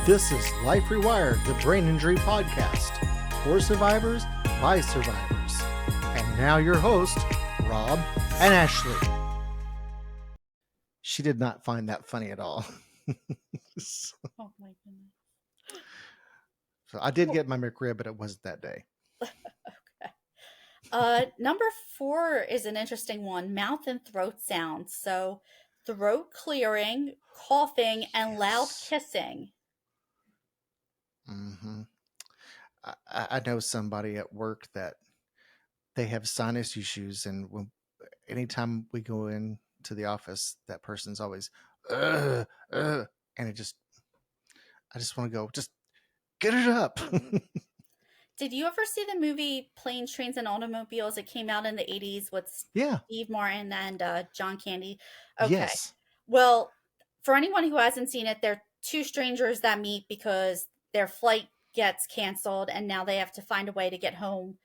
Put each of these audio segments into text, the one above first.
This is Life Rewired, the brain injury podcast for survivors by survivors. And now your host, Rob and Ashley. She did not find that funny at all. Oh my goodness. So I did get my McRib, but it wasn't that day. Okay. Number 4 is an interesting one, mouth and throat sounds. So throat clearing, coughing, and loud Yes. kissing. Mm-hmm. I know somebody at work that they have sinus issues, and anytime we go in to the office, that person's always, and I just want to go, just get it up. Did you ever see the movie Planes, Trains, and Automobiles? It came out in the 80s with Yeah. Steve Martin and John Candy. Okay. Yes. Well, for anyone who hasn't seen it, they're two strangers that meet because their flight gets canceled and now they have to find a way to get home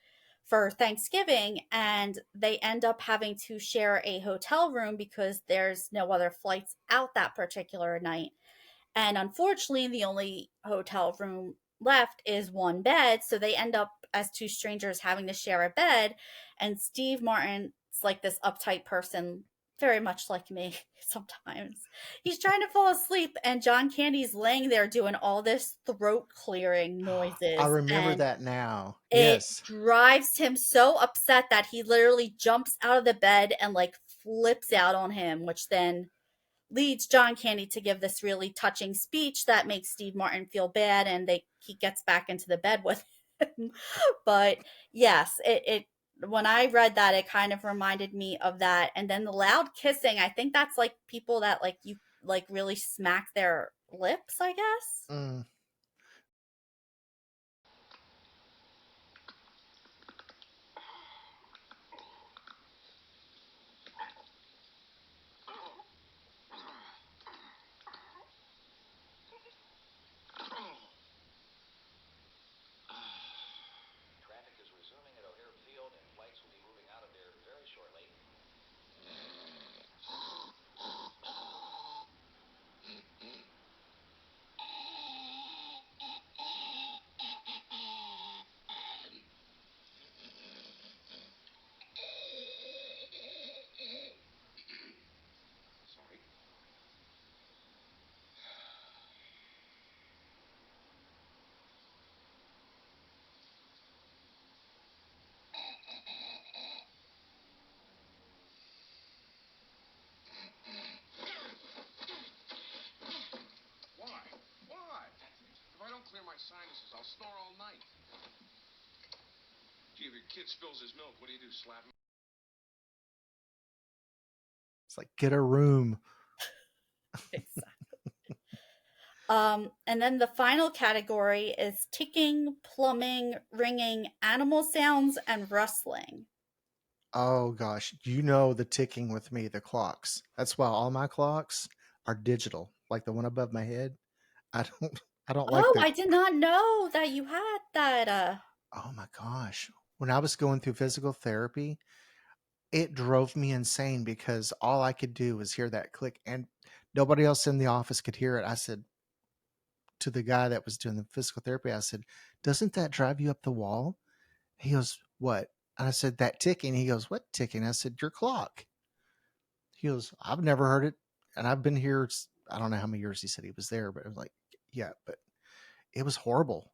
for Thanksgiving, and they end up having to share a hotel room because there's no other flights out that particular night. And unfortunately, the only hotel room left is one bed. So they end up as two strangers having to share a bed. And Steve Martin's like this uptight person, very much like me sometimes. He's trying to fall asleep, and John Candy's laying there doing all this throat clearing I noises. remember And that now. it Yes. drives him so upset that he literally jumps out of the bed and like flips out on him, which then leads John Candy to give this really touching speech that makes Steve Martin feel bad, and he gets back into the bed with him. But yes, it when I read that, it kind of reminded me of that. And then the loud kissing, I think that's like people that like you like really smack their lips, I guess. Mm. Traffic is resuming at O'Hare Field, and flights will be moving out of there very shortly. Sorry. Why? Why? If I don't clear my sinuses, I'll snore all night. Gee, if your kid spills his milk, what do? Slap him? It's like, get a room. Exactly. And then the final category is ticking, plumbing, ringing, animal sounds, and rustling. Oh gosh, you know the ticking with me, the clocks. That's why all my clocks are digital, like the one above my head. I don't I don't like Oh, the I did not know that you had that. oh my gosh. When I was going through physical therapy, it drove me insane because all I could do was hear that click, and nobody else in the office could hear it. I said to the guy that was doing the physical therapy, I said, "Doesn't that drive you up the wall?" He goes, "What?" And I said, "That ticking." He goes, "What ticking?" I said, "Your clock." He goes, "I've never heard it. And I've been here, I don't know how many years he said he was there, but it was like, yeah, but it was horrible."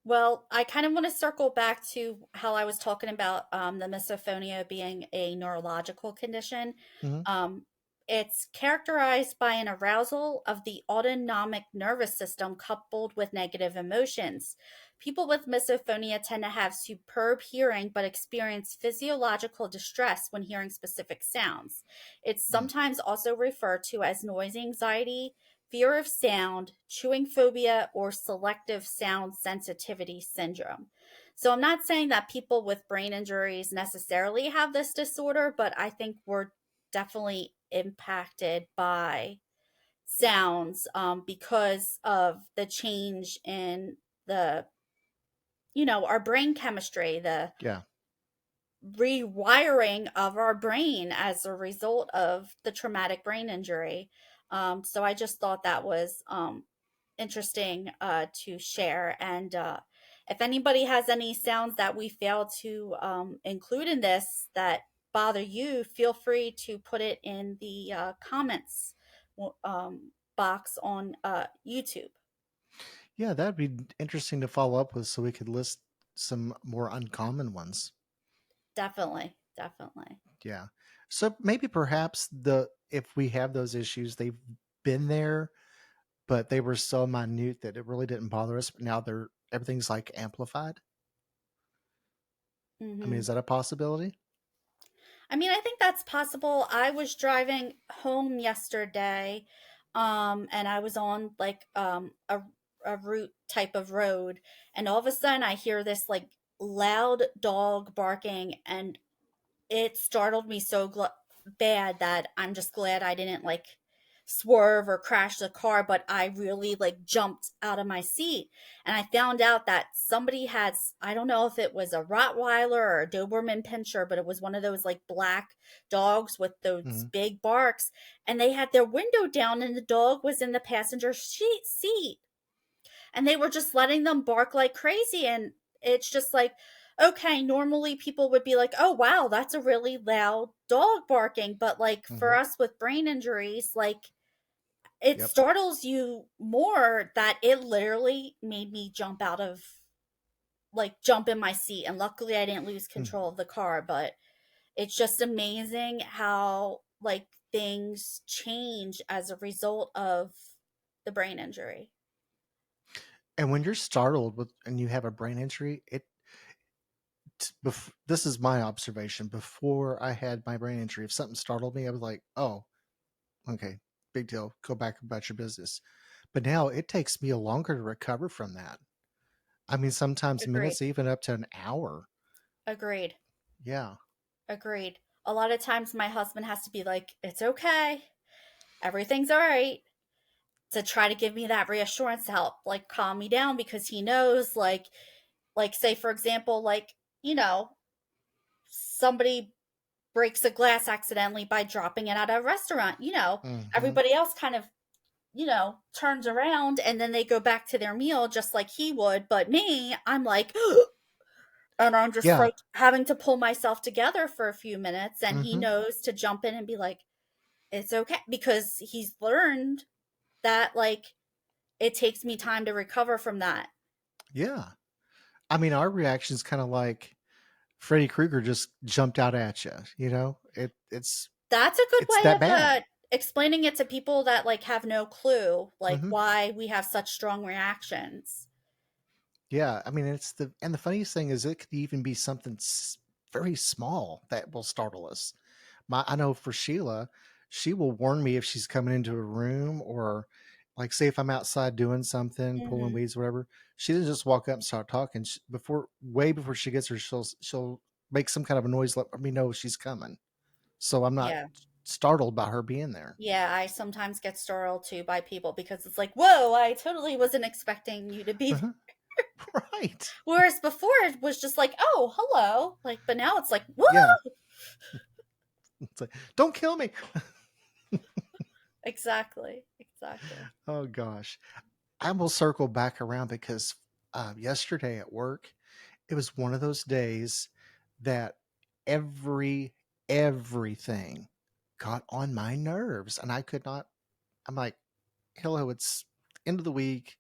Well, I kind of want to circle back to how I was talking about the misophonia being a neurological condition. Mm-hmm. Um, it's characterized by an arousal of the autonomic nervous system coupled with negative emotions. People with misophonia tend to have superb hearing but experience physiological distress when hearing specific sounds. It's Mm. sometimes also referred to as noise anxiety, fear of sound, chewing phobia, or selective sound sensitivity syndrome. So I'm not saying that people with brain injuries necessarily have this disorder, but I think we're definitely impacted by sounds because of the change in the, our brain chemistry, the Yeah. rewiring of our brain as a result of the traumatic brain injury. So I just thought that was interesting to share. And if anybody has any sounds that we fail to include in this that bother you, feel free to put it in the comments box on YouTube. Yeah, that'd be interesting to follow up with so we could list some more uncommon ones. Definitely, definitely. Yeah. So maybe perhaps the if we have those issues, they've been there, but they were so minute that it really didn't bother us. But now they're everything's like amplified. I mean, Hmm. is that a possibility? I mean, I think that's possible. I was driving home yesterday, and I was on like a route type of road, and all of a sudden I hear this like loud dog barking, and it startled me so bad that I'm just glad I didn't like swerve or crash the car, but I really like jumped out of my seat. And I found out that somebody had, I don't know if it was a Rottweiler or a Doberman Pinscher, but it was one of those like black dogs with those Hmm. big barks. And they had their window down, and the dog was in the passenger seat, and they were just letting them bark like crazy. And it's just like, okay, normally people would be like, oh wow, that's a really loud dog barking, but like for Hmm. us with brain injuries, like it Yep. startles you more that it literally made me jump out of, like, jump in my seat. And luckily I didn't lose Hmm. control of the car. But it's just amazing how like things change as a result of the brain injury. And when you're startled with and you have a brain injury, this is my observation. Before I had my brain injury, if something startled me, I was like, "Oh, okay, big deal. Go back about your business." But now it takes me a longer to recover from that. I mean, sometimes Agreed. minutes, even up to an hour. Agreed. Yeah. Agreed. A lot of times my husband has to be like, it's okay. Everything's all right. To try to give me that reassurance to help like calm me down, because he knows like say for example, like, somebody breaks a glass accidentally by dropping it at a restaurant, Hmm. everybody else kind of, turns around and then they go back to their meal just like he would. But me, I'm like, and I'm just Yeah. like having to pull myself together for a few minutes. And he Hmm. knows to jump in and be like, it's okay, because he's learned that like it takes me time to recover from that. Yeah. I mean, our reaction is kind of like Freddy Krueger just jumped out at you. That's a good It's way that of bad. explaining it to people that like have no clue like Hmm. why we have such strong reactions. Yeah. I mean, and the funniest thing is it could even be something very small that will startle us. I know for Sheila, she will warn me if she's coming into a room or like say if I'm outside doing something, pulling Hmm. weeds, whatever. She doesn't just walk up and start talking. Way before she gets her, she'll make some kind of a noise, let me know she's coming. So I'm not Yeah. startled by her being there. Yeah, I sometimes get startled too by people because it's like, whoa, I totally wasn't expecting you to be there. Uh-huh. Right. Whereas before it was just like, oh, hello. Like, but now it's like, whoa. Yeah. It's like, don't kill me. Exactly. Exactly. Oh gosh. I will circle back around because yesterday at work, it was one of those days that every everything got on my nerves and I could not. I'm like, hello, it's end of the week,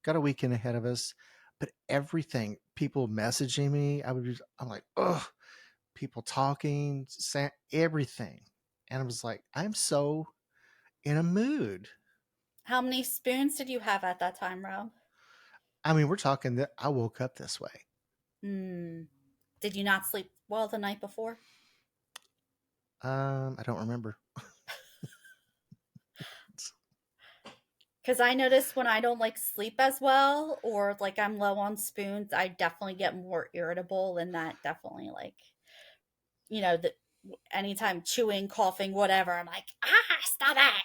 got a weekend ahead of us, but everything, people messaging me, I'm like, oh, people talking, everything. And I was like, I'm so in a mood. How many spoons did you have at that time, Rob? I mean, we're talking that I woke up this way. Hmm. Did you not sleep well the night before? I don't remember. Because I notice when I don't like sleep as well, or like I'm low on spoons, I definitely get more irritable, and that definitely like, the anytime chewing, coughing, whatever, I'm like, stop it.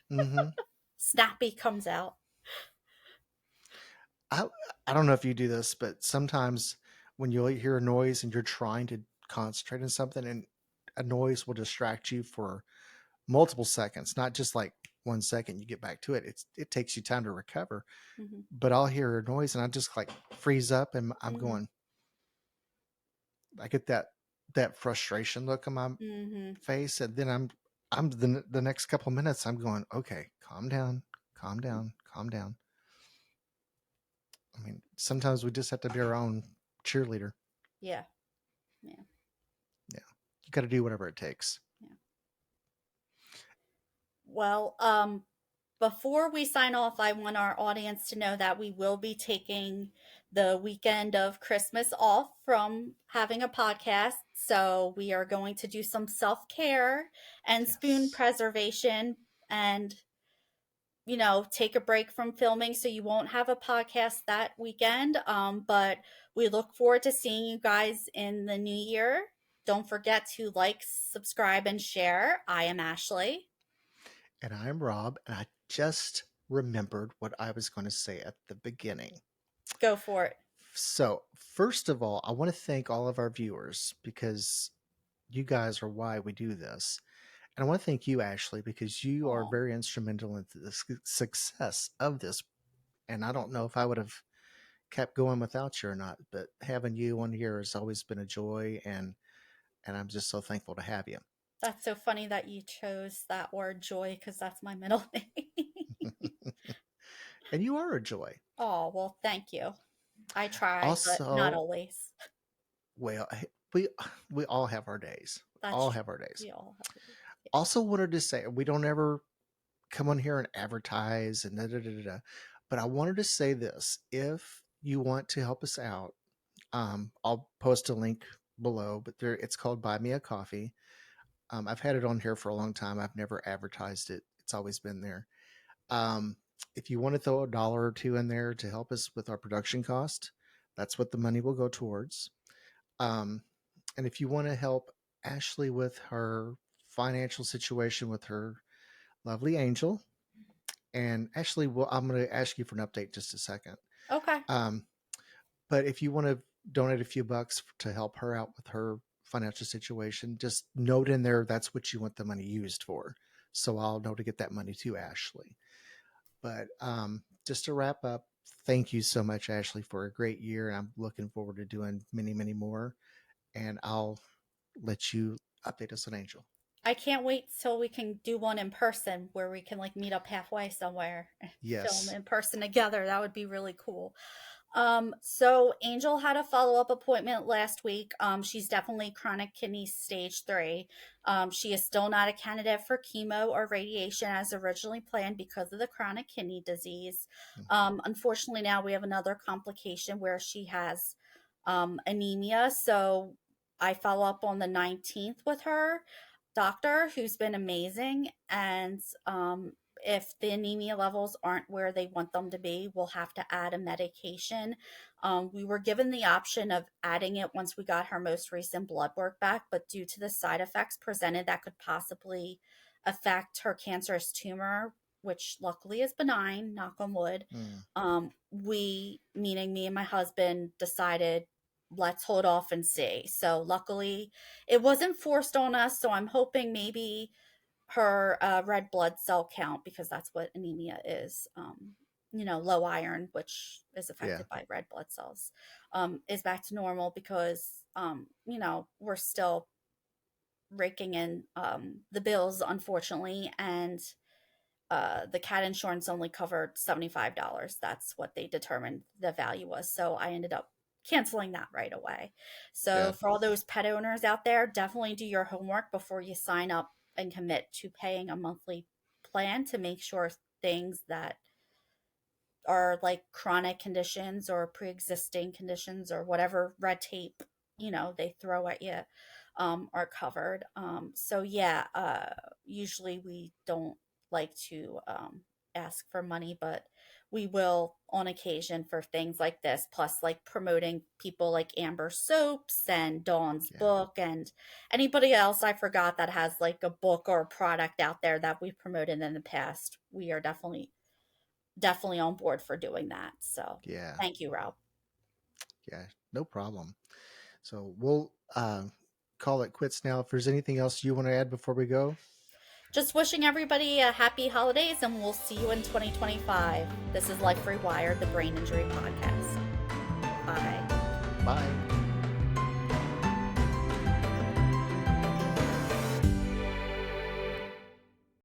Hmm. Snappy comes out. I I don't know if you do this, but sometimes when you hear a noise and you're trying to concentrate on something and a noise will distract you for multiple seconds, not just like 1 second you get back to it. It takes you time to recover. Mm-hmm. But I'll hear a noise and I just like freeze up and I'm Mm-hmm. going. I get that frustration look on my Mm-hmm. face, and then I'm the next couple minutes I'm going, okay, calm down, calm down, calm down. I mean, sometimes we just have to be our own cheerleader. Yeah. Yeah. Yeah, you got to do whatever it takes. Yeah. Well, before we sign off, I want our audience to know that we will be taking the weekend of Christmas off from having a podcast. So we are going to do some self care and spoon Yes. preservation and, take a break from filming. So you won't have a podcast that weekend. But we look forward to seeing you guys in the new year. Don't forget to like, subscribe, and share. I am Ashley. And I'm Rob, and I just remembered what I was going to say at the beginning. Go for it. So, first of all, I want to thank all of our viewers because you guys are why we do this. And I want to thank you, Ashley, because you are Aw. very instrumental in the success of this. And I don't know if I would have kept going without you or not, but having you on here has always been a joy, and I'm just so thankful to have you. That's so funny that you chose that word joy because that's my middle name. And you are a joy. Oh, well, thank you. I try, but not Also, always. well, we all have our days. We That's all true. have our days. We all have it. Yeah. Also, wanted to say we don't ever come on here and advertise and da da da da. Da. But I wanted to say this: if you want to help us out, I'll post a link below. But it's called Buy Me a Coffee. I've had it on here for a long time. I've never advertised it. It's always been there. Um, if you want to throw $1 or two in there to help us with our production cost, that's what the money will go towards. Um, and if you want to help Ashley with her financial situation with her lovely angel, and Ashley, well, I'm going to ask you for an update in just a second. Okay. Um, but if you want to donate a few bucks to help her out with her financial situation, just note in there that's what you want the money used for. So I'll know to get that money to Ashley. But just to wrap up, thank you so much, Ashley, for a great year. I'm looking forward to doing many, many more. And I'll let you update us on Angel. I can't wait till we can do one in person where we can like meet up halfway somewhere and film Yes. in person together. That would be really cool. So Angel had a follow-up appointment last week. She's definitely chronic kidney stage 3. She is still not a candidate for chemo or radiation as originally planned because of the chronic kidney disease. Unfortunately, now we have another complication where she has anemia. So I follow up on the 19th with her doctor, who's been amazing. And if the anemia levels aren't where they want them to be, we'll have to add a medication. We were given the option of adding it once we got her most recent blood work back, but due to the side effects presented that could possibly affect her cancerous tumor, which luckily is benign, knock on wood, Mm, meaning me and my husband, decided let's hold off and see. So luckily it wasn't forced on us. So I'm hoping maybe her red blood cell count, because that's what anemia is, low iron, which is yeah. affected by red blood cells, is back to normal because, we're still raking in the bills, unfortunately. And the cat insurance only covered $75. That's what they determined the value was. So I ended up canceling that right away. So Yeah. for all those pet owners out there, definitely do your homework before you sign up and commit to paying a monthly plan to make sure things that are like chronic conditions or pre-existing conditions or whatever red tape they throw at you are covered. So yeah, usually we don't like to ask for money, but we will on occasion for things like this, plus like promoting people like Amber Soaps and Dawn's Yeah. book and anybody else I forgot that has like a book or a product out there that we've promoted in the past. We are definitely on board for doing that. So Yeah. thank you, Rob. Yeah. No problem. So we'll call it quits now. If there's anything else you want to add before we go, Just wishing everybody a happy holidays, and we'll see you in 2025. This is Life Rewired, the Brain Injury Podcast. Bye. Bye.